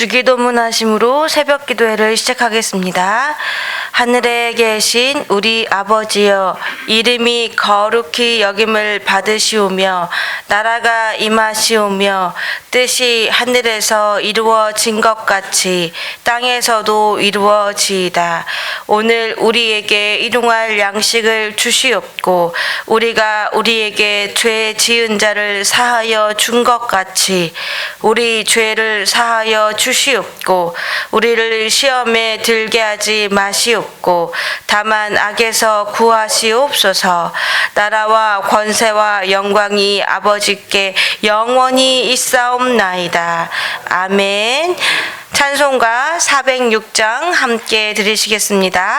주기도문 하심으로 새벽 기도회를 시작하겠습니다. 하늘에 계신 우리 아버지여, 이름이 거룩히 여김을 받으시오며 나라가 임하시오며 뜻이 하늘에서 이루어진 것 같이 땅에서도 이루어지이다. 오늘 우리에게 일용할 양식을 주시옵고 우리가 우리에게 죄 지은 자를 사하여 준 것 같이 우리 죄를 사하여 주시옵고 우리를 시험에 들게 하지 마시옵고 다만 악에서 구하시옵소서. 나라와 권세와 영광이 아버지께 영원히 있사옵나이다. 아멘. 찬송가 406장 함께 들으시겠습니다.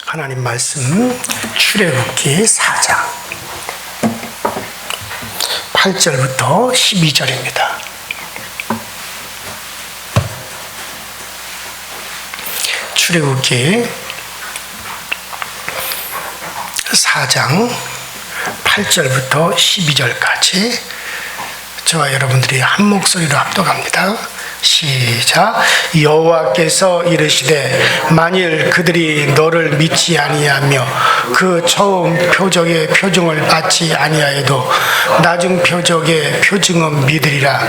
하나님 말씀 출애굽기 4장 8절부터 12절입니다. 출애굽기 4장 8절부터 12절까지 저와 여러분들이 한 목소리로 합독합니다. 시작. 여호와께서 이르시되 만일 그들이 너를 믿지 아니하며 그 처음 표적의 표징을 받지 아니하여도 나중 표적의 표징은 믿으리라.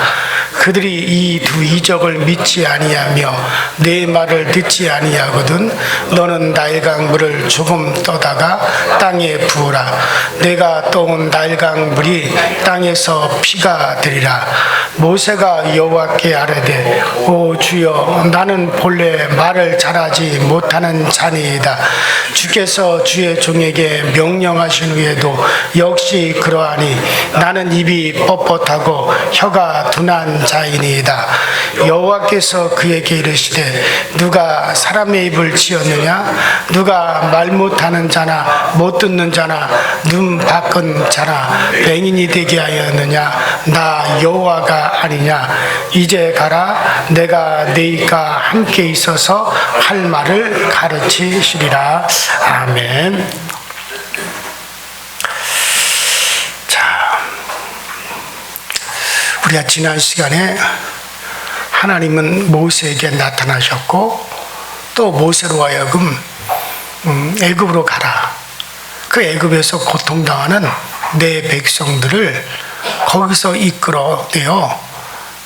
그들이 이 두 이적을 믿지 아니하며 내 말을 듣지 아니하거든 너는 나일강 물을 조금 떠다가 땅에 부으라. 내가 떠온 나일강 물이 땅에서 피가 되리라. 모세가 여호와께 아뢰되 오 주여 나는 본래 말을 잘하지 못하는 자니이다. 주께서 주의 종에게 명령하신 후에도 역시 그러하니 나는 입이 뻣뻣하고 혀가 둔한 자이니이다. 여호와께서 그에게 이르시되 누가 사람의 입을 지었느냐? 누가 말 못하는 자나 못 듣는 자나 눈 바꾼 자나 맹인이 되게 하였느냐? 나 여호와가 아니냐? 이제 가라. 내가 너희가 함께 있어서 할 말을 가르치시리라. 아멘. 자, 우리가 지난 시간에 하나님은 모세에게 나타나셨고 또 모세로 하여금 애굽으로 가라. 그 애굽에서 고통당하는 내 백성들을 거기서 이끌어내어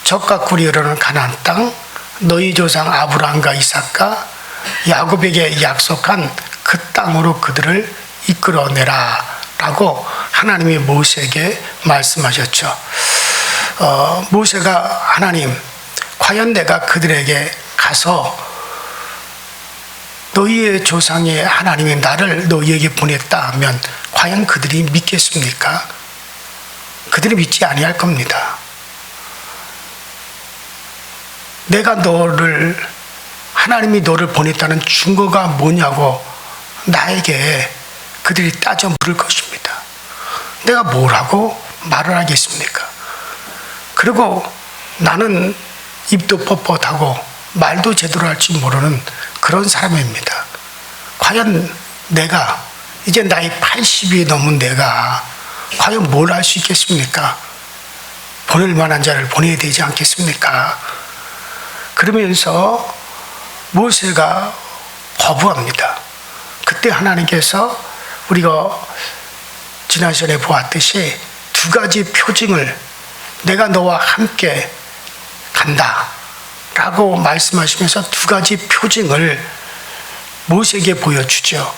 적과 꿀이 흐르는 가나안 땅, 너희 조상 아브라함과 이삭과 야곱에게 약속한 그 땅으로 그들을 이끌어내라 라고 하나님이 모세에게 말씀하셨죠. 모세가 하나님, 과연 내가 그들에게 가서 너희의 조상의 하나님이 나를 너희에게 보냈다 하면 과연 그들이 믿겠습니까? 그들이 믿지 아니할 겁니다. 내가 하나님이 너를 보냈다는 증거가 뭐냐고 나에게 그들이 따져 물을 것입니다. 내가 뭐라고 말을 하겠습니까? 그리고 나는 입도 뻣뻣하고 말도 제대로 할 줄 모르는 그런 사람입니다. 과연 내가 이제 나이 80이 넘은 내가 과연 뭘 할 수 있겠습니까? 보낼 만한 자를 보내야 되지 않겠습니까? 그러면서 모세가 거부합니다. 그때 하나님께서 우리가 지난 시간에 보았듯이 두 가지 표징을 내가 너와 함께 간다 라고 말씀하시면서 두 가지 표징을 모세에게 보여주죠.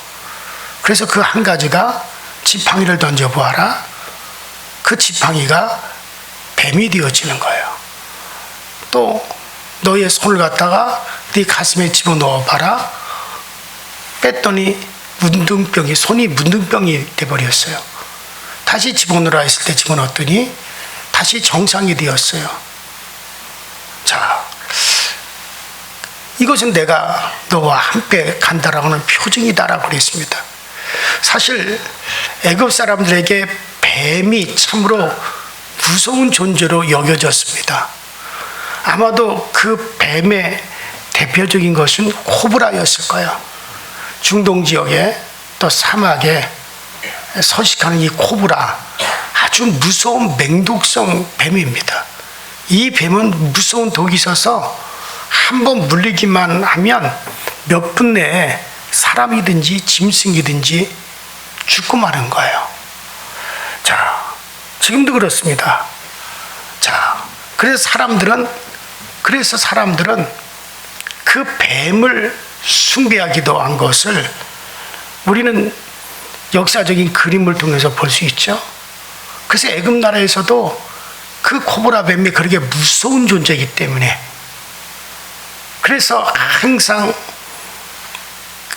그래서 그 한 가지가 지팡이를 던져보아라. 그 지팡이가 뱀이 되어지는 거예요. 또 너의 손을 갖다가 네 가슴에 집어넣어봐라. 뺐더니 손이 문둥병이 돼버렸어요. 다시 집어넣으라 했을 때 집어넣었더니 다시 정상이 되었어요. 자, 이것은 내가 너와 함께 간다라고 하는 표징이다라고 그랬습니다. 사실 애굽 사람들에게 뱀이 참으로 무서운 존재로 여겨졌습니다. 아마도 그 뱀의 대표적인 것은 코브라였을 거예요. 중동 지역에 또 사막에 서식하는 이 코브라, 아주 무서운 맹독성 뱀입니다. 이 뱀은 무서운 독이 있어서 한번 물리기만 하면 몇 분 내에 사람이든지 짐승이든지 죽고 마는 거예요. 자, 지금도 그렇습니다. 자, 그래서 사람들은 그 뱀을 숭배하기도 한 것을 우리는 역사적인 그림을 통해서 볼 수 있죠. 그래서 애굽 나라에서도 그 코브라 뱀이 그렇게 무서운 존재이기 때문에 그래서 항상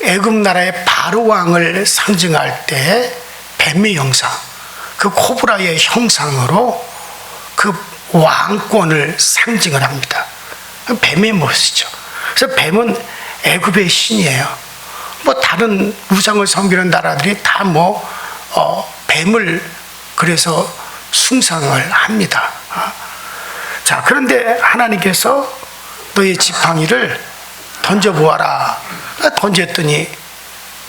애굽 나라의 바로 왕을 상징할 때 뱀의 형상, 그 코브라의 형상으로 그 왕권을 상징을 합니다. 뱀의 모습이죠. 그래서 뱀은 애굽의 신이에요. 다른 우상을 섬기는 나라들이 다 뱀을 그래서 숭상을 합니다. 자, 그런데 하나님께서 너의 지팡이를 던져보아라. 던졌더니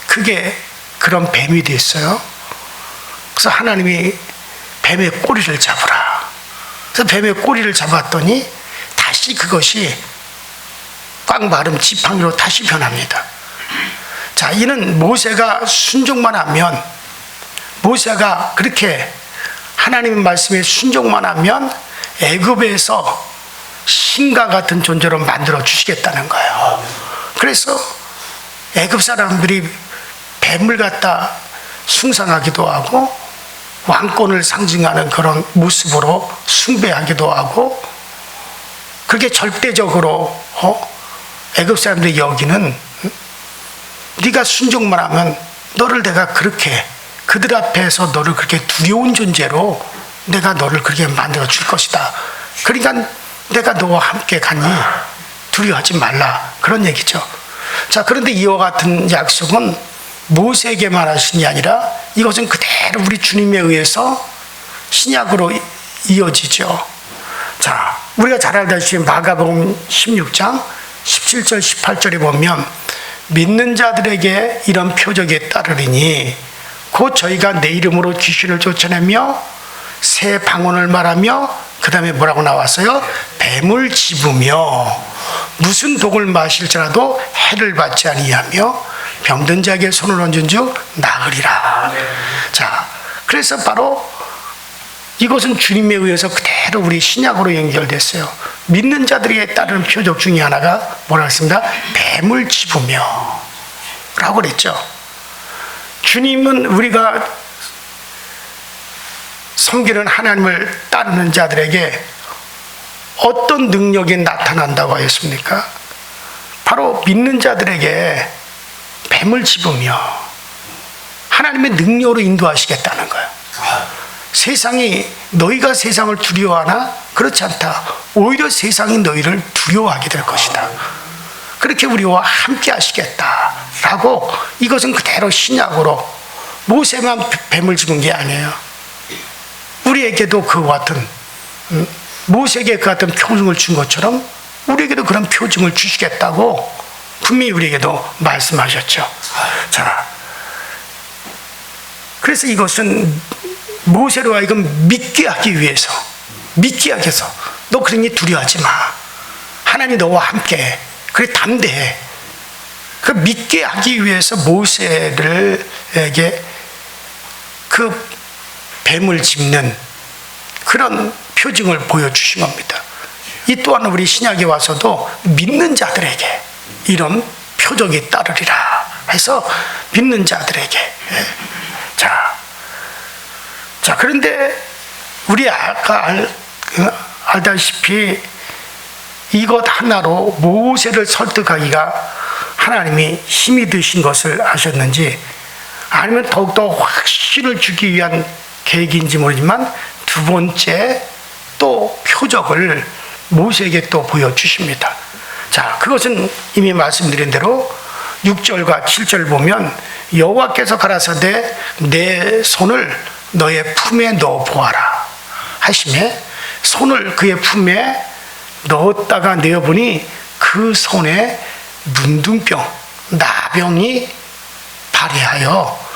그게 그런 뱀이 됐어요. 그래서 하나님이 뱀의 꼬리를 잡으라. 그래서 뱀의 꼬리를 잡았더니 다시 그것이 꽉 마른 지팡이로 다시 변합니다. 자, 이는 모세가 순종만 하면, 모세가 그렇게 하나님의 말씀에 순종만 하면 애굽에서 신과 같은 존재로 만들어 주시겠다는 거예요. 그래서 애굽 사람들이 뱀을 갖다 숭상하기도 하고 왕권을 상징하는 그런 모습으로 숭배하기도 하고, 그게 절대적으로 애굽 사람들이 여기는, 네가 순종만 하면 너를 내가 그렇게, 그들 앞에서 너를 그렇게 두려운 존재로 내가 너를 그렇게 만들어 줄 것이다. 그러니까 내가 너와 함께 가니 두려워하지 말라, 그런 얘기죠. 자, 그런데 이와 같은 약속은 모세에게만 하신 게 아니라 이것은 그대로 우리 주님에 의해서 신약으로 이어지죠. 자, 우리가 잘 알다시피 마가복음 16장 17절 18절에 보면 믿는 자들에게 이런 표적이 따르리니 곧 저희가 내 이름으로 귀신을 쫓아내며 새 방언을 말하며, 그 다음에 뭐라고 나왔어요? 뱀을 집으며 무슨 독을 마실지라도 해를 받지 아니하며 병든 자에게 손을 얹은 즉 나으리라. 자, 그래서 바로 이것은 주님에 의해서 그대로 우리 신약으로 연결됐어요. 믿는 자들에게 따르는 표적 중에 하나가 뭐라고 했습니다? 뱀을 집으며 라고 그랬죠. 주님은 우리가 섬기는 하나님을 따르는 자들에게 어떤 능력이 나타난다고 하였습니까? 바로 믿는 자들에게 뱀을 집으며 하나님의 능력으로 인도하시겠다는 거예요. 세상이, 너희가 세상을 두려워하나? 그렇지 않다. 오히려 세상이 너희를 두려워하게 될 것이다. 그렇게 우리와 함께 하시겠다라고, 이것은 그대로 신약으로 모세만 뱀을 집은 게 아니에요. 우리에게도 그와 같은, 모세에게 그 같은 표징을 준 것처럼 우리에게도 그런 표징을 주시겠다고 분명히 우리에게도 말씀하셨죠. 자, 그래서 이것은 모세로 하여금 믿게 하기 위해서, 믿게 하기 위해서, 너 그러니 두려워하지 마. 하나님이 너와 함께, 그래 담대해. 그 믿게 하기 위해서 모세에게 그 뱀을 짚는 그런 표징을 보여주신 겁니다. 이 또한 우리 신약에 와서도 믿는 자들에게 이런 표적이 따르리라 해서 믿는 자들에게. 자, 그런데 우리 아까 알다시피 이것 하나로 모세를 설득하기가 하나님이 힘이 드신 것을 아셨는지, 아니면 더욱더 확신을 주기 위한 계획인지 모르지만 두 번째 또 표적을 모세에게 또 보여주십니다. 자, 그것은 이미 말씀드린 대로 6절과 7절 보면 여호와께서 가라사대 내 손을 너의 품에 넣어 보아라 하시매, 손을 그의 품에 넣었다가 내어보니 그 손에 문둥병, 나병이 발해하여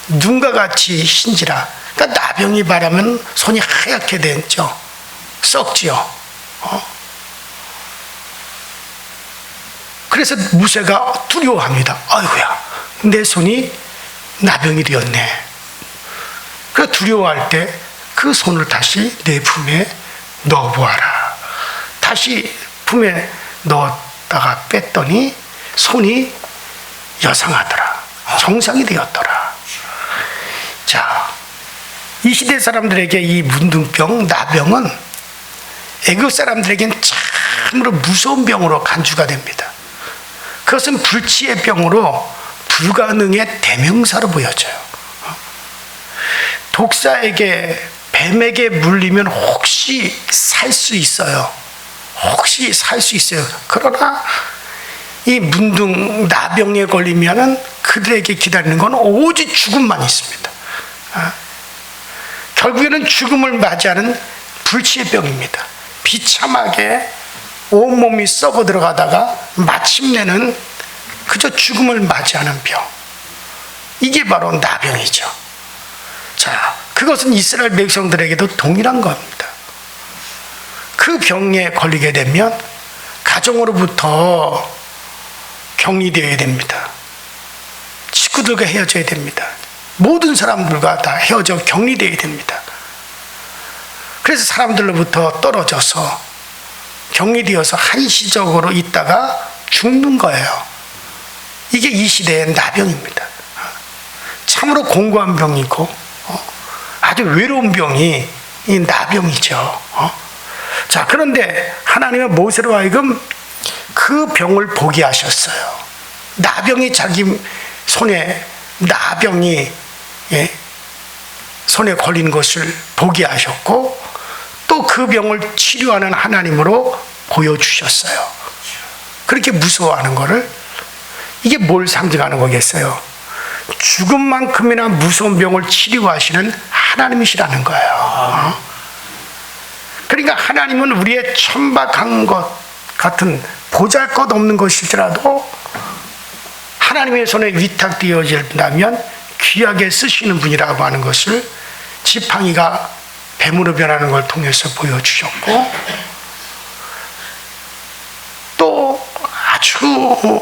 눈과 같이 신지라. 그러니까 나병이 발하면 손이 하얗게 되죠. 썩지요. 그래서 모세가 두려워합니다. 아이고야, 내 손이 나병이 되었네. 그 두려워할 때 그 손을 다시 내 품에 넣어보아라. 다시 품에 넣었다가 뺐더니 손이 여상하더라. 정상이 되었더라. 자, 이 시대 사람들에게 이 문둥병, 나병은 애굽 사람들에게는 참으로 무서운 병으로 간주가 됩니다. 그것은 불치의 병으로 불가능의 대명사로 보여져요. 독사에게, 뱀에게 물리면 혹시 살 수 있어요. 혹시 살 수 있어요. 그러나 이 문둥 나병에 걸리면은 그들에게 기다리는 건 오직 죽음만 있습니다. 결국에는 죽음을 맞이하는 불치의 병입니다. 비참하게 온몸이 썩어 들어가다가 마침내는 그저 죽음을 맞이하는 병. 이게 바로 나병이죠. 자, 그것은 이스라엘 백성들에게도 동일한 겁니다. 그 병에 걸리게 되면 가정으로부터 격리되어야 됩니다. 친구들과 헤어져야 됩니다. 모든 사람들과 다 헤어져 격리되어야 됩니다. 그래서 사람들로부터 떨어져서 격리되어서 한시적으로 있다가 죽는 거예요. 이게 이 시대의 나병입니다. 참으로 공고한 병이고 아주 외로운 병이 이 나병이죠. 자, 그런데 하나님은 모세로 하여금 그 병을 보게 하셨어요. 나병이 자기 손에 나병이 손에 걸린 것을 보게 하셨고 또 그 병을 치료하는 하나님으로 보여주셨어요. 그렇게 무서워하는 거를 이게 뭘 상징하는 거겠어요? 죽음만큼이나 무서운 병을 치료하시는 하나님이시라는 거예요. 그러니까 하나님은 우리의 천박한 것 같은 보잘것없는 것일지라도 하나님의 손에 위탁되어진다면 귀하게 쓰시는 분이라고 하는 것을 지팡이가 뱀으로 변하는 걸 통해서 보여주셨고 또 아주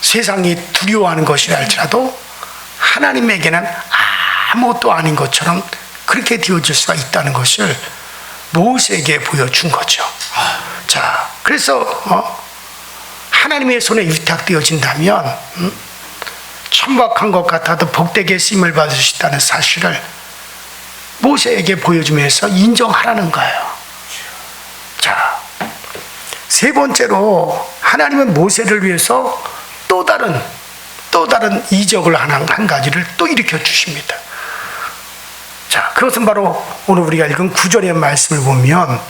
세상이 두려워하는 것이라 할지라도 하나님에게는 아무것도 아닌 것처럼 그렇게 되어질 수가 있다는 것을 모세에게 보여준 거죠. 자, 그래서 하나님의 손에 위탁되어진다면 천박한 것 같아도 복되게 쓰임을 받을 수 있다는 사실을 모세에게 보여주면서 인정하라는 거예요. 자, 세 번째로 하나님은 모세를 위해서 또 다른 이적을 한 가지를 또 일으켜 주십니다. 자, 그것은 바로 오늘 우리가 읽은 9절의 말씀을 보면,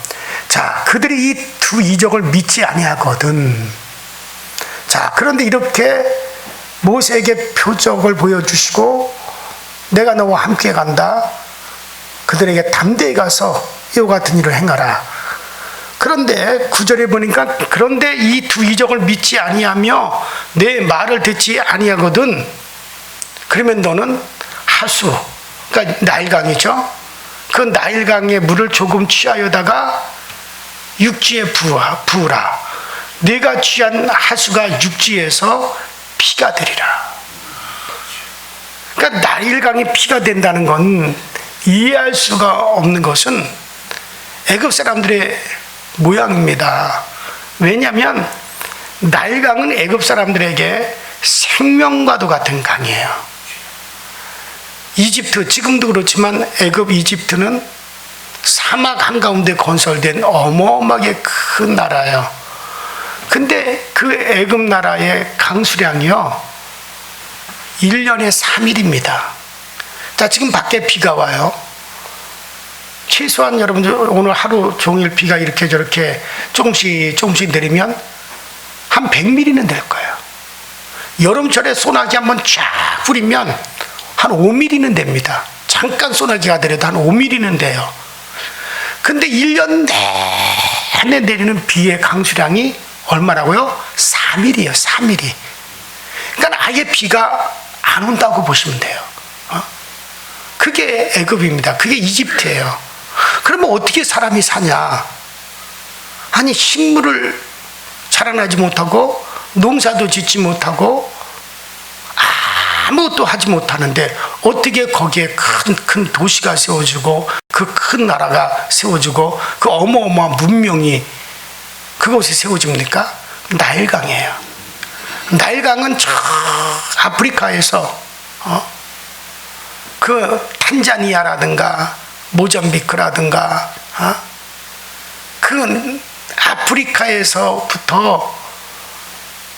자, 그들이 이 두 이적을 믿지 아니하거든. 자, 그런데 이렇게 모세에게 표적을 보여주시고 내가 너와 함께 간다. 그들에게 담대히 가서 이와 같은 일을 행하라. 그런데 9절에 보니까 그런데 이 두 이적을 믿지 아니하며 내 말을 듣지 아니하거든. 그러면 너는 하수, 그러니까 나일강이죠. 그 나일강의 물을 조금 취하여다가 육지에 부으라. 네가 취한 하수가 육지에서 피가 되리라. 그러니까 나일강이 피가 된다는 건 이해할 수가 없는 것은 애굽 사람들의 모양입니다. 왜냐하면 나일강은 애굽 사람들에게 생명과도 같은 강이에요. 이집트, 지금도 그렇지만 애굽 이집트는 사막 한가운데 건설된 어마어마하게 큰 나라예요. 근데 그 애굽 나라의 강수량이요 1년에 3일입니다. 자, 지금 밖에 비가 와요. 최소한 여러분들 오늘 하루 종일 비가 이렇게 저렇게 조금씩 내리면 한 100mm는 될 거예요. 여름철에 소나기 한번 쫙 뿌리면 한 5mm는 됩니다. 잠깐 소나기가 내려도 한 5mm는 돼요. 근데 1년 내내 내리는 비의 강수량이 얼마라고요? 4mm예요. 4mm. 그러니까 아예 비가 안 온다고 보시면 돼요. 그게 애굽입니다. 그게 이집트예요. 그러면 어떻게 사람이 사냐? 아니, 식물을 자라나지 못하고 농사도 짓지 못하고 아무것도 하지 못하는데 어떻게 거기에 큰 도시가 세워지고 그 큰 나라가 세워지고 그 어마어마한 문명이 그곳에 세워집니까? 나일강이에요. 나일강은 저 아프리카에서 그 탄자니아라든가 모잠비크라든가 그 아프리카에서부터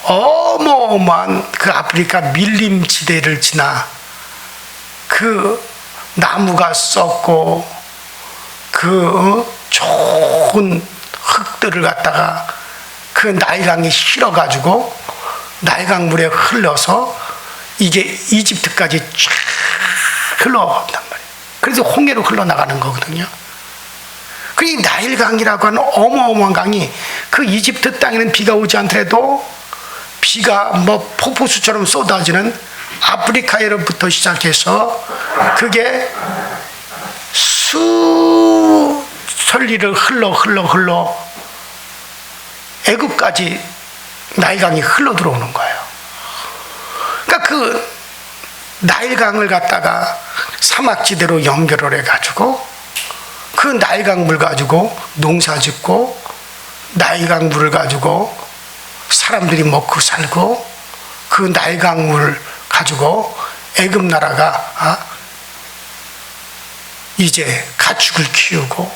어마어마한 그 아프리카 밀림지대를 지나 그 나무가 썩고 그 좋은 흙들을 갖다가 그 나일강이 실어가지고 나일강 물에 흘러서 이게 이집트까지 쫙 흘러간단 말이에요. 그래서 홍해로 흘러나가는 거거든요. 그 이 나일강이라고 하는 어마어마한 강이 그 이집트 땅에는 비가 오지 않더라도 비가 뭐 폭포수처럼 쏟아지는 아프리카에로부터 시작해서 그게 수천리를 흘러 애굽까지 나일강이 흘러 들어오는 거예요. 그러니까 그 나일강을 갖다가 사막지대로 연결을 해가지고 그 나일강 물 가지고 농사 짓고 나일강 물을 가지고 사람들이 먹고 살고, 그 나일강 물을 가지고 애굽 나라가 이제 가축을 키우고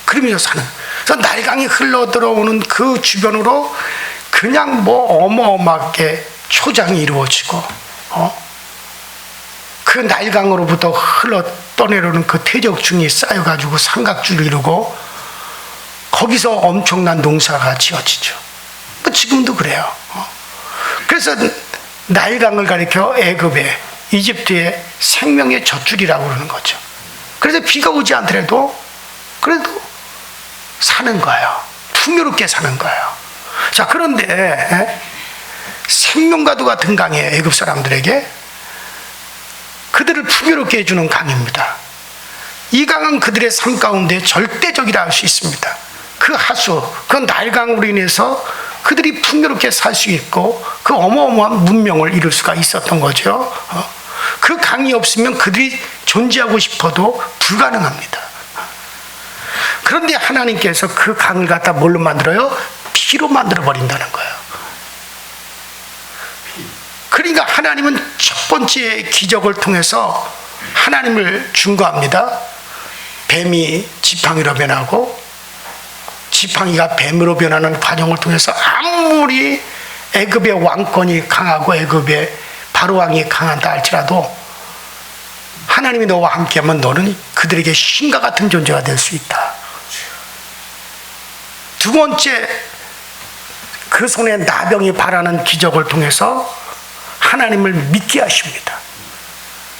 그러면서 사는. 그래서 나일강이 흘러 들어오는 그 주변으로 그냥 뭐 어마어마하게 초장이 이루어지고, 그 나일강으로부터 흘러 떠내려오는 그 퇴적중이 쌓여가지고 삼각줄을 이루고 거기서 엄청난 농사가 지어지죠. 뭐 지금도 그래요. 그래서 나일강을 가리켜 애굽의, 이집트의 생명의 젖줄이라고 그러는 거죠. 그래서 비가 오지 않더라도 그래도 사는 거예요. 풍요롭게 사는 거예요. 자, 그런데 생명과도 같은 강이에요. 애굽 사람들에게 그들을 풍요롭게 해주는 강입니다. 이 강은 그들의 삶 가운데 절대적이라 할 수 있습니다. 그 하수, 그 나일강으로 인해서 그들이 풍요롭게 살 수 있고 그 어마어마한 문명을 이룰 수가 있었던 거죠. 그 강이 없으면 그들이 존재하고 싶어도 불가능합니다. 그런데 하나님께서 그 강을 갖다 뭘로 만들어요? 피로 만들어 버린다는 거예요. 그러니까 하나님은 첫 번째 기적을 통해서 하나님을 증거합니다. 뱀이 지팡이로 변하고 지팡이가 뱀으로 변하는 과정을 통해서 아무리 애굽의 왕권이 강하고 애굽의 바로왕이 강하다 할지라도 하나님이 너와 함께하면 너는 그들에게 신과 같은 존재가 될 수 있다. 두 번째, 그 손에 나병이 발하는 기적을 통해서 하나님을 믿게 하십니다.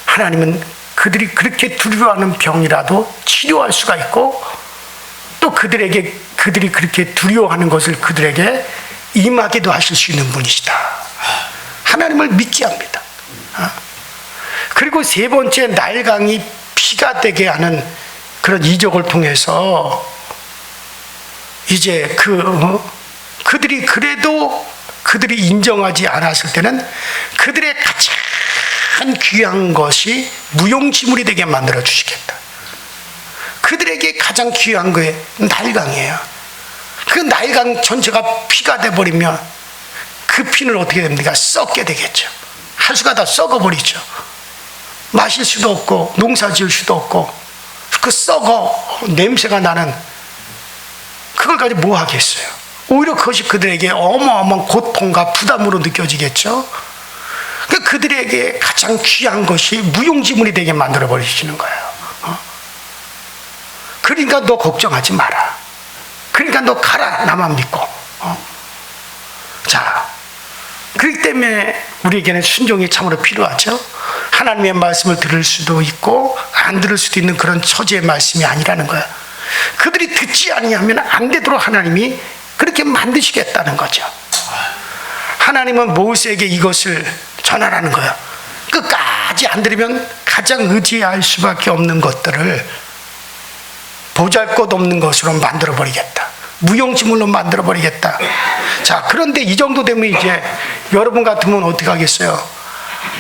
하나님은 그들이 그렇게 두려워하는 병이라도 치료할 수가 있고 또 그들이 그렇게 두려워하는 것을 그들에게 임하게도 하실 수 있는 분이시다. 하나님을 믿게 합니다. 그리고 세 번째, 나일강이 피가 되게 하는 그런 이적을 통해서 이제 그들이 그래도 그들이 인정하지 않았을 때는 그들의 가장 귀한 것이 무용지물이 되게 만들어 주시겠다. 그들에게 가장 귀한 게 나일강이에요. 그 나일강 전체가 피가 돼버리면 그 피는 어떻게 됩니까? 썩게 되겠죠. 하수가 다 썩어버리죠. 마실 수도 없고 농사 지을 수도 없고 그 썩어 냄새가 나는 그걸 가지고 뭐 하겠어요? 오히려 그것이 그들에게 어마어마한 고통과 부담으로 느껴지겠죠. 그들에게 가장 귀한 것이 무용지물이 되게 만들어 버리시는 거예요. 그러니까 너 걱정하지 마라. 그러니까 너 가라. 나만 믿고. 자, 그렇기 때문에 우리에게는 순종이 참으로 필요하죠. 하나님의 말씀을 들을 수도 있고 안 들을 수도 있는 그런 처지의 말씀이 아니라는 거야. 그들이 듣지 아니하면 안 되도록 하나님이 그렇게 만드시겠다는 거죠. 하나님은 모세에게 이것을 전하라는 거야. 끝까지 안 들으면 가장 의지할 수밖에 없는 것들을 보잘것없는 것으로 만들어버리겠다. 무용지물로 만들어버리겠다. 자, 그런데 이 정도 되면 이제 여러분 같으면 어떻게 하겠어요?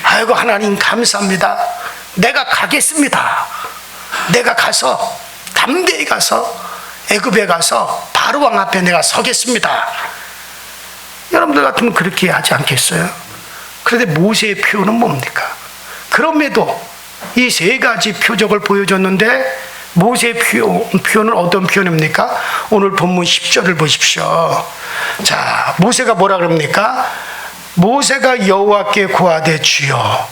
아이고 하나님 감사합니다. 내가 가겠습니다. 내가 가서 담대히 가서 애굽에 가서 바로왕 앞에 내가 서겠습니다. 여러분들 같으면 그렇게 하지 않겠어요? 그런데 모세의 표현은 뭡니까? 그럼에도 이 세 가지 표적을 보여줬는데 모세의 표현은 어떤 표현입니까? 오늘 본문 10절을 보십시오. 자, 모세가 뭐라 그럽니까? 모세가 여호와께 고하되 주여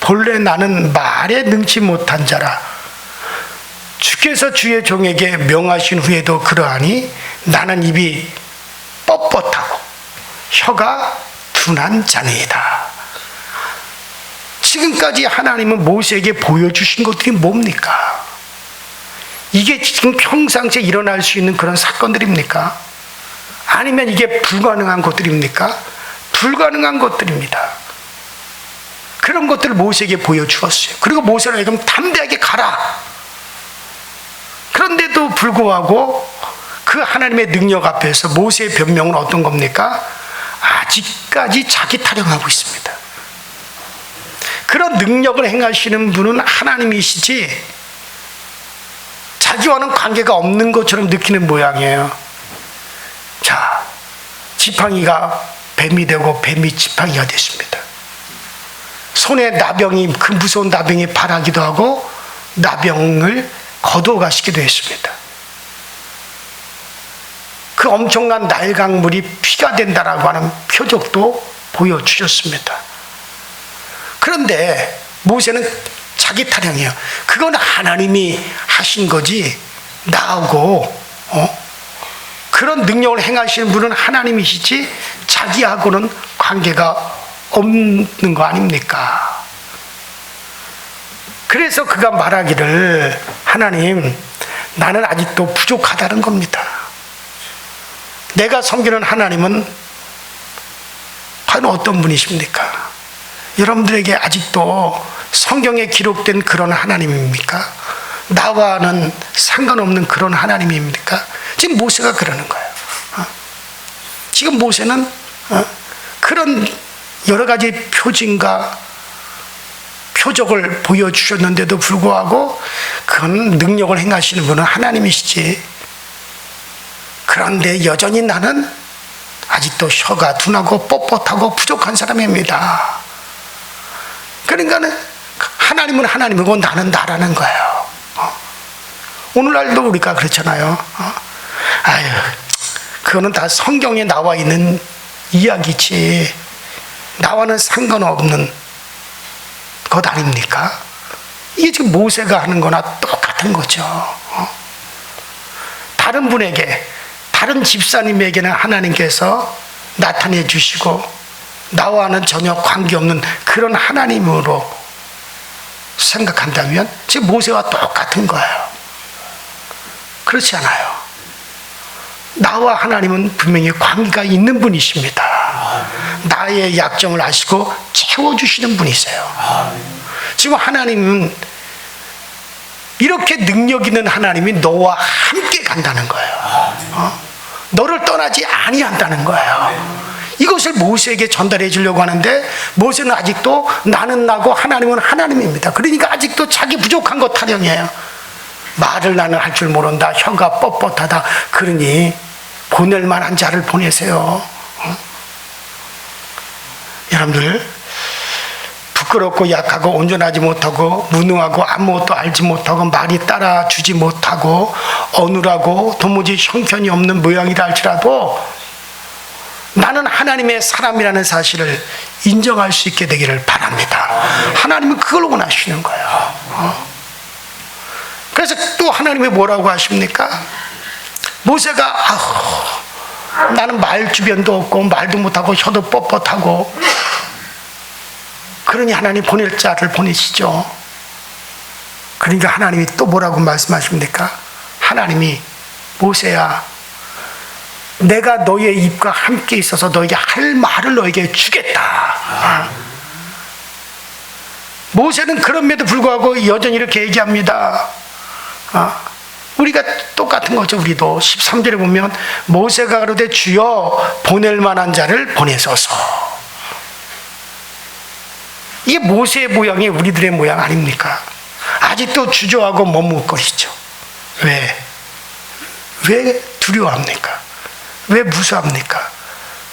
본래 나는 말에 능치 못한 자라 주께서 주의 종에게 명하신 후에도 그러하니 나는 입이 뻣뻣하고 혀가 둔한 자니이다. 지금까지 하나님은 모세에게 보여주신 것들이 뭡니까? 이게 지금 평상시에 일어날 수 있는 그런 사건들입니까? 아니면 이게 불가능한 것들입니까? 불가능한 것들입니다. 그런 것들을 모세에게 보여주었어요. 그리고 모세를 하여금 담대하게 가라. 그런데도 불구하고 그 하나님의 능력 앞에서 모세의 변명은 어떤 겁니까? 아직까지 자기 타령하고 있습니다. 그런 능력을 행하시는 분은 하나님이시지 자기와는 관계가 없는 것처럼 느끼는 모양이에요. 지팡이가 뱀이 되고 뱀이 지팡이가 됐습니다. 손에 나병이, 그 무서운 나병이 발하기도 하고 나병을 거두어가시기도 했습니다. 그 엄청난 날강물이 피가 된다라고 하는 표적도 보여주셨습니다. 그런데 모세는 자기 타령이에요. 그건 하나님이 하신 거지 나하고 그런 능력을 행하시는 분은 하나님이시지 자기하고는 관계가 없는 거 아닙니까? 그래서 그가 말하기를 하나님, 나는 아직도 부족하다는 겁니다. 내가 섬기는 하나님은 과연 어떤 분이십니까? 여러분들에게 아직도 성경에 기록된 그런 하나님입니까? 나와는 상관없는 그런 하나님입니까? 지금 모세가 그러는 거예요. 지금 모세는 그런 여러 가지 표징과 표적을 보여주셨는데도 불구하고 그건 능력을 행하시는 분은 하나님이시지. 그런데 여전히 나는 아직도 혀가 둔하고 뻣뻣하고 부족한 사람입니다. 그러니까는 하나님은 하나님이고 나는 나라는 거예요. 오늘날도 우리가 그렇잖아요. 아유, 그거는 다 성경에 나와 있는 이야기지 나와는 상관없는 것 아닙니까? 이게 지금 모세가 하는 거나 똑같은 거죠. 다른 분에게, 다른 집사님에게는 하나님께서 나타내 주시고 나와는 전혀 관계없는 그런 하나님으로 생각한다면 지금 모세와 똑같은 거예요. 그렇지 않아요. 나와 하나님은 분명히 관계가 있는 분이십니다. 나의 약점을 아시고 채워주시는 분이세요. 지금 하나님은 이렇게 능력 있는 하나님이 너와 함께 간다는 거예요. 너를 떠나지 아니한다는 거예요. 이것을 모세에게 전달해 주려고 하는데 모세는 아직도 나는 나고 하나님은 하나님입니다. 그러니까 아직도 자기 부족한 것 타령이에요. 말을 나는 할 줄 모른다, 혀가 뻣뻣하다, 그러니 보낼 만한 자를 보내세요. 여러분들, 부끄럽고 약하고 온전하지 못하고 무능하고 아무것도 알지 못하고 말이 따라주지 못하고 어눌하고 도무지 형편이 없는 모양이라 할지라도 나는 하나님의 사람이라는 사실을 인정할 수 있게 되기를 바랍니다. 하나님은 그걸 원하시는 거예요. 그래서 또 하나님이 뭐라고 하십니까? 모세가 나는 말 주변도 없고 말도 못하고 혀도 뻣뻣하고 그러니 하나님 보낼 자를 보내시죠. 그러니까 하나님이 또 뭐라고 말씀하십니까? 하나님이 모세야, 내가 너의 입과 함께 있어서 너에게 할 말을 너에게 주겠다. 모세는 그럼에도 불구하고 여전히 이렇게 얘기합니다. 우리가 똑같은 거죠. 우리도 13절에 보면 모세가 가로되 주여 보낼 만한 자를 보내소서. 이게 모세의 모양이 우리들의 모양 아닙니까? 아직도 주저하고 머뭇거리죠. 왜 두려워합니까? 왜 무서워합니까?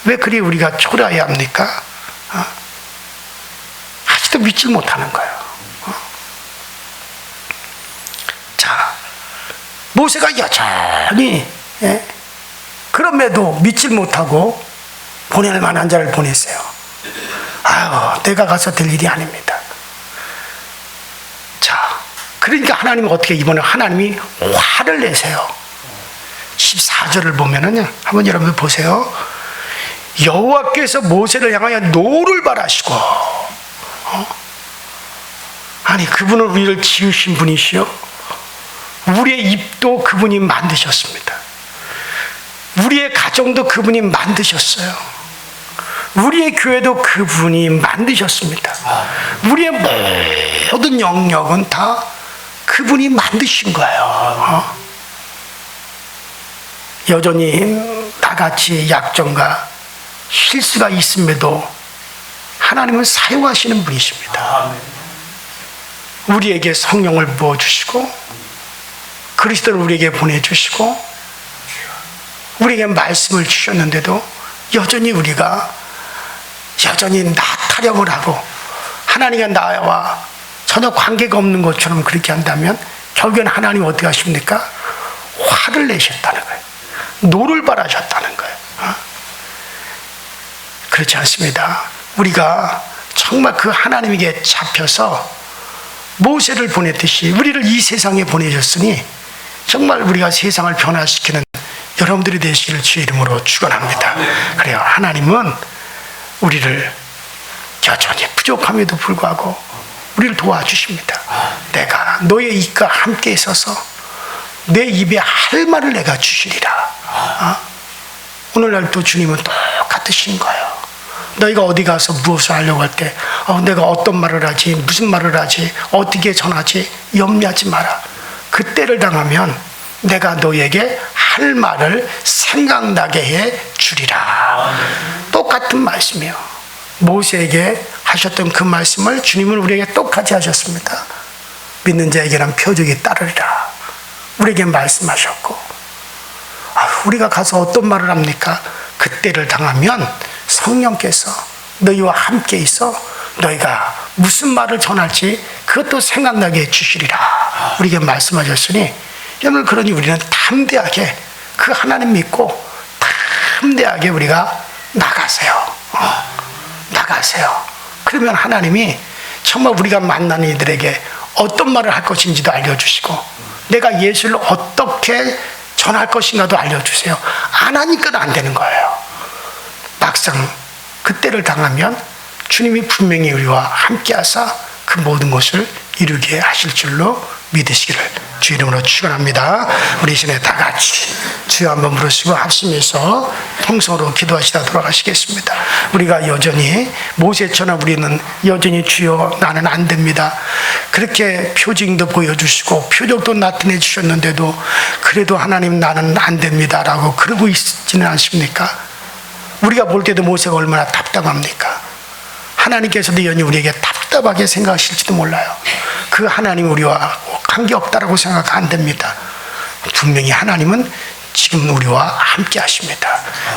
왜 그리 우리가 초라해야 합니까? 아직도 믿지 못하는 거예요. 자, 모세가 여전히 그럼에도 믿지 못하고 보낼 만한 자를 보냈어요. 아유, 내가 가서 될 일이 아닙니다. 자, 그러니까 하나님은 어떻게 이번에 하나님이 화를 내세요. 14절을 보면은요, 한번 여러분 보세요. 여호와께서 모세를 향하여 노를 발하시고, 아니 그분은 우리를 지으신 분이시요, 우리의 입도 그분이 만드셨습니다. 우리의 가정도 그분이 만드셨어요. 우리의 교회도 그분이 만드셨습니다. 우리의 모든 영역은 다 그분이 만드신 거예요. 여전히 다같이 약점과 실수가 있음에도 하나님은 사용하시는 분이십니다. 우리에게 성령을 부어주시고 그리스도를 우리에게 보내주시고 우리에게 말씀을 주셨는데도 여전히 우리가 여전히 나 타령을 하고 하나님과 나와 전혀 관계가 없는 것처럼 그렇게 한다면 결국엔 하나님 어떻게 하십니까? 화를 내셨다는 거예요. 노를 바라셨다는 거예요. 그렇지 않습니다. 우리가 정말 그 하나님에게 잡혀서 모세를 보냈듯이 우리를 이 세상에 보내셨으니 정말 우리가 세상을 변화시키는 여러분들이 되시기를 주의 이름으로 축원합니다. 그래요. 하나님은 우리를 여전히 부족함에도 불구하고 우리를 도와주십니다. 내가 너의 입과 함께 있어서 내 입에 할 말을 내가 주시리라. 오늘날도 주님은 똑같으신 거예요. 너희가 어디 가서 무엇을 하려고 할 때 내가 어떤 말을 하지, 무슨 말을 하지, 어떻게 전하지 염려하지 마라. 그때를 당하면 내가 너에게 할 말을 생각나게 해 주리라. 똑같은 말씀이에요. 모세에게 하셨던 그 말씀을 주님은 우리에게 똑같이 하셨습니다. 믿는 자에게는 표적이 따르리라. 우리에게 말씀하셨고, 우리가 가서 어떤 말을 합니까? 그때를 당하면 성령께서 너희와 함께 있어 너희가 무슨 말을 전할지 그것도 생각나게 해주시리라. 우리에게 말씀하셨으니 여러분, 그러니 우리는 담대하게 그 하나님 믿고 담대하게 우리가 나가세요. 나가세요. 그러면 하나님이 정말 우리가 만나는 이들에게 어떤 말을 할 것인지도 알려주시고 내가 예수를 어떻게 전할 것인가도 알려주세요. 안 하니까 안 되는 거예요. 막상 그때를 당하면 주님이 분명히 우리와 함께 하사 그 모든 것을 이루게 하실 줄로 믿으시기를 주 이름으로 축원합니다. 우리 시내 다 같이 주여 한번 부르시고 합심해서 통성으로 기도하시다 돌아가시겠습니다. 우리가 여전히 모세처럼 우리는 여전히 주여 나는 안 됩니다. 그렇게 표징도 보여주시고 표적도 나타내 주셨는데도 그래도 하나님 나는 안 됩니다 라고 그러고 있지는 않습니까? 우리가 볼 때도 모세가 얼마나 답답합니까? 하나님께서도 연히 우리에게 답답하게 생각하실지도 몰라요. 그 하나님 우리와 관계없다라고 생각 안 됩니다. 분명히 하나님은 지금 우리와 함께 하십니다.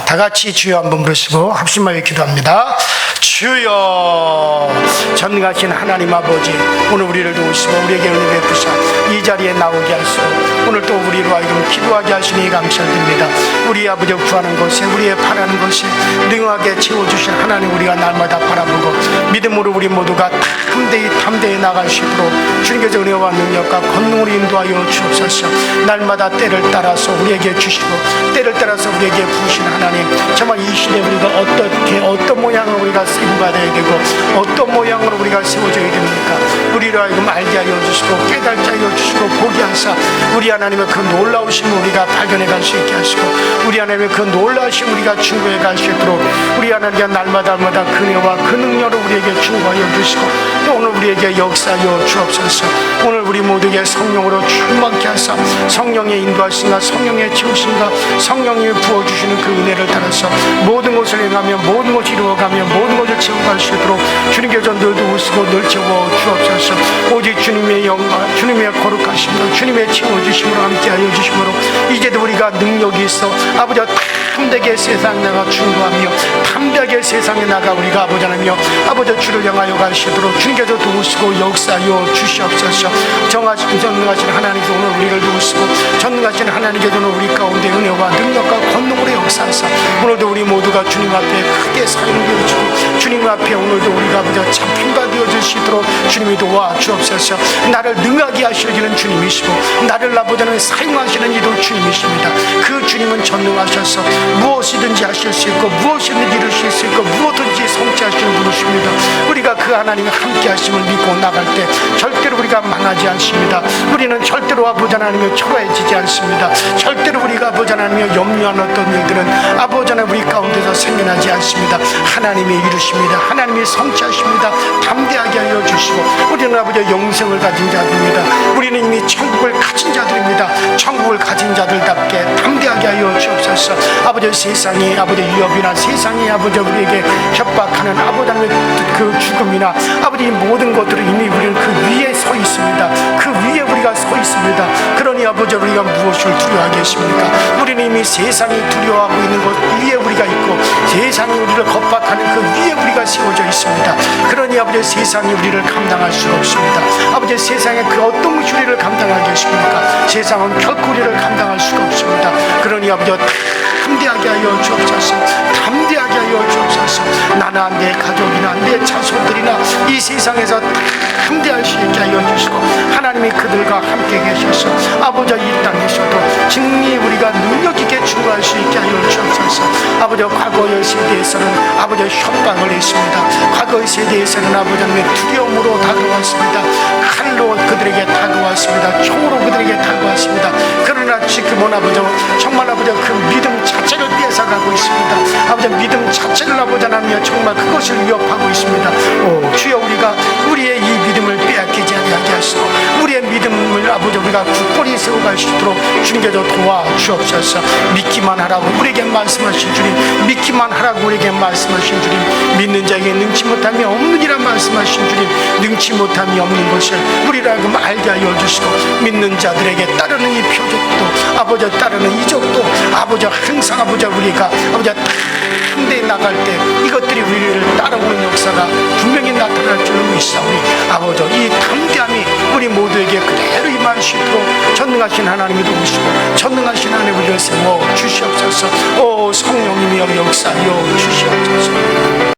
다 같이 주여 한번 부르시고 합심하여 기도합니다. 주여, 전능하신 하나님 아버지, 오늘 우리를 도우시고 우리에게 은혜 베푸사 이 자리에 나오게 하시고 오늘 또 우리로 하여금 기도하게 하시니 감사드립니다. 우리 아버지 구하는 것에 우리의 바라는 것에 능하게 채워주신 하나님, 우리가 날마다 바라보고 믿음으로 우리 모두가 담대히 나갈 수 있도록 주님께서 은혜와 능력과 권능으로 인도하여 주옵소서. 날마다 때를 따라서 우리에게 주시고 때를 따라서 우리에게 부으신 하나님, 정말 이 시대에 우리가 어떤 모양으로 우리가 쓰임받아야 되고 어떤 모양으로 우리가 세워져야 됩니까? 우리로 하여금 알게 하여 주시고 깨닫게 하여 주시고 보게 하사 우리 하나님의 그 놀라우심을 우리가 발견해 갈 수 있게 하시고 우리 하나님의 그 놀라우심 우리가 충고해 갈 수 있도록 우리 하나님께 날마다 그네와 그 능력으로 우리에게 충고하여 주시고 또 오늘 우리에게 역사하여 주옵소서. 오늘 우리 모두에게 성령으로 충만케 하사 성령의 인도하심과 성령의 채우심과 성령이 부어주시는 그 은혜를 따라서 모든 것을 행하며 모든 것을 이루어가며 모든 것을 채워갈 수 있도록 주님께서 늘 도우시고 늘 채워 주옵소서. 오직 주님의 영광, 주님의 거룩하심과 주님의 채워주심으로 함께하여 주심으로 이제도 우리가 능력이 있어 아버지 담대하게 세상 나가 충고하며 담대하게 세상에 나가 우리가 아버지 하나며 아버지 주를 향하여 가시도록 주님께서 도우시고 역사하여 주시옵소서. 전능하신 하나님께서 오늘 우리를 도우시고 전능하신 하나님께서는 우리 가운데 은혜와 능력과 권능으로 역사하사 오늘도 우리 모두가 주님 앞에 크게 사용되어지고 주님 앞에 오늘도 우리가 아버지 잡힌바 되어주시도록 주님이 도와 주옵소서. 나를 능하게 하시는 주님이시고 나를 아버지는 사용하시는 이도 주님이십니다. 그 주님은 전능하셔서 무엇이든지 하실 수 있고 무엇이든지 이루실 수 있고 무엇든지 성취하시는 분이십니다. 우리가 그 하나님의 함께 하심을 믿고 나갈 때 절대로 우리가 망하지 않습니다. 우리는 절대로 아버지 하나님의 초라해지지 않습니다. 절대로 우리가 아버지 하나님의 염려한 어떤 일들은 아버지 하나님 우리 가운데서 생겨나지 않습니다. 하나님이 이루십니다. 하나님이 성취하십니다. 담대하게 하여 주시고 우리는 아버지 영생을 가진 자들입니다. 우리는 이미 천국을 가진 자들입니다. 천국을 가진 자들답게 담대하게 하여 주옵소서. 주시옵소서. 아버지 세상에 아버지 위협이나 세상에 아버지 우리에게 협박하는 아버지 그 죽음이나 아버지 모든 것들을 이미 우리는 그 위에 서 있습니다. 그 위에 우리가 서 있습니다. 그러니 아버지 우리가 무엇을 두려워하겠습니까? 우리는 이미 세상이 두려워하고 있는 것 위에 우리가 있고 세상이 우리를 겁박하는 그 위에 우리가 세워져 있습니다. 그러니 아버지 세상이 우리를 감당할 수가 없습니다. 아버지 세상에 그 어떤 것이 우리를 감당하겠습니까? 세상은 결코 우리를 감당할 수가 없습니다. 그러니 아버지 담대하게 하여 주옵소서. 담대하게 하여 주옵소서. 나나 내 가족이나 내 자손들이나 이 세상에서 담대할 수 있게 하여 주시고 하나님이 그들과 함께 계셔서 아버지 이 땅에서도 증리 우리가 능력 있게 충고할 수 있게 하여 주옵소서. 아버지 과거의 세대에서는 아버지 협박을 했습니다. 과거의 세대에서는 아버지 하나님의 두려움으로 다가왔습니다. 칼로 그들에게 다가왔습니다. 총으로 그들에게 다가왔습니다. 그러나 지금은 아버지 정말 아버지 그 믿음 자체를 뺏어가고 있습니다. 아버지 믿음 자체를 아버지 하나님 정말 그것을 위협하고 있습니다. 오 주여 우리가 우리의 이 믿음을 빼앗기지 아니하게 하시고 우리의 믿음을 아버지 우리가 굳건히 세워갈 수 있도록 주님께서 도와주옵소서. 믿기만 하라고 우리에게 말씀하신 주님, 믿기만 하라고 우리에게 말씀하신 주님, 믿는 자에게 능치 못함이 없느니라 말씀하신 주님, 능치 못함이 없는 것을 우리라고 알게 하여 주시고 믿는 자들에게 따르는 이 표적도 아버지 따르는 이적도 아버지 항상 아버지 우리가 아버지 함대에 나갈 때 이것들이 우리를 따라오는 역사가 분명히 나타날 줄을 믿사오니 아버지 이 담대함이 우리 모두에게 그대로 임할 수 있도록 전능하신 하나님이 도우시고 전능하신 하나님 우리를 세워 주시옵소서. 오 성령님이여 역사하여 주시옵소서.